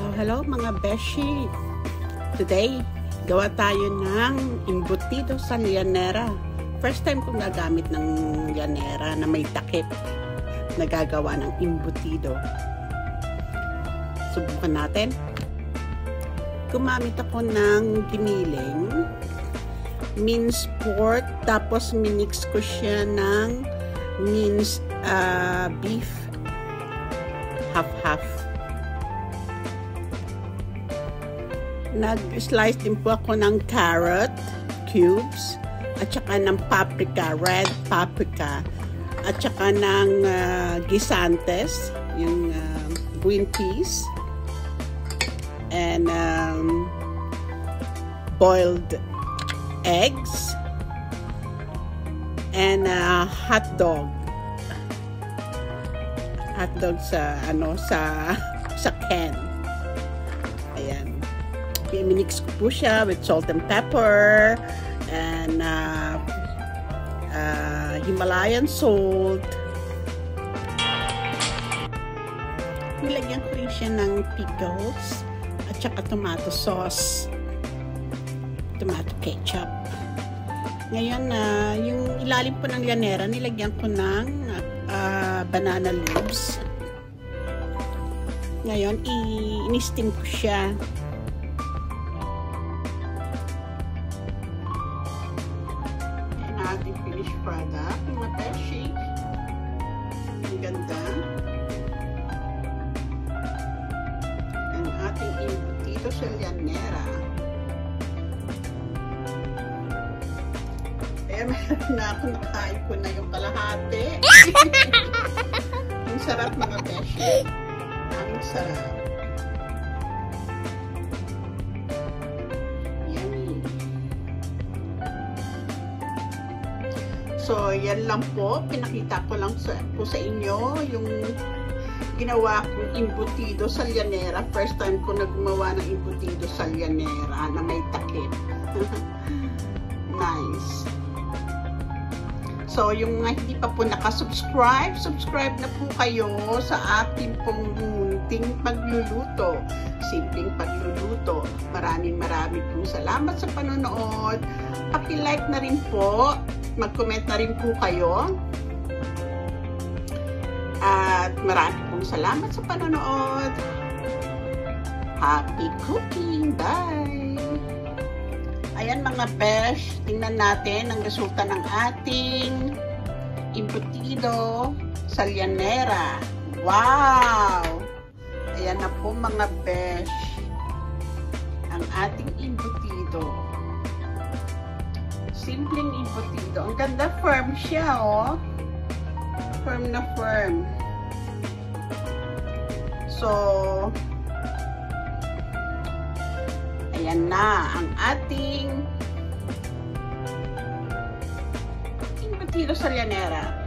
So, hello mga beshi. Today, gawa tayo ng embutido sa llanera. First time kong gagamit ng llanera na may takip na gagawa ng embutido. Subukan natin. Gumamit ako ng giniling, minced pork, tapos minix ko siya ng minced beef, half-half. Nag-slice din po ako ng carrot cubes at saka ng paprika, red paprika, at saka ng guisantes, yung green peas, and boiled eggs, and hot dog sa can. Ayan. Minix ko po siya with salt and pepper and Himalayan salt. Nilagyan ko rin siya ng pickles at saka tomato sauce, tomato ketchup. Ngayon, yung ilalim po ng llanera, nilagyan ko ng banana leaves. Ngayon, in-steam ko siya. Ating finished product, mga beshi. Ang ganda. Ang ating embutido sa llanera. Meron na ako, nakain ko na yung kalahati. Ang sarap mga beshi. Ang sarap. So, yan lang po. Pinakita ko lang po sa inyo yung ginawa kong embutido sa llanera. First time ko na gumawa ng embutido sa llanera na may takip. Nice. So, yung mga hindi pa po nakasubscribe, subscribe na po kayo sa ating pong munting pagluluto. Simpleng pagluluto. Maraming pong salamat sa panonood. Paki-like na rin po. Mag-comment na rin po kayo. At marami pong salamat sa panonood. Happy cooking! Bye! Ayan mga besh, tingnan natin ang resulta ng ating embutido sa llanera. Wow! Ayan na po mga besh, ang ating embutido. Simpleng embutido. Ang ganda, firm siya, oh. Firm na firm. So, ayan na ang ating embutido sa llanera.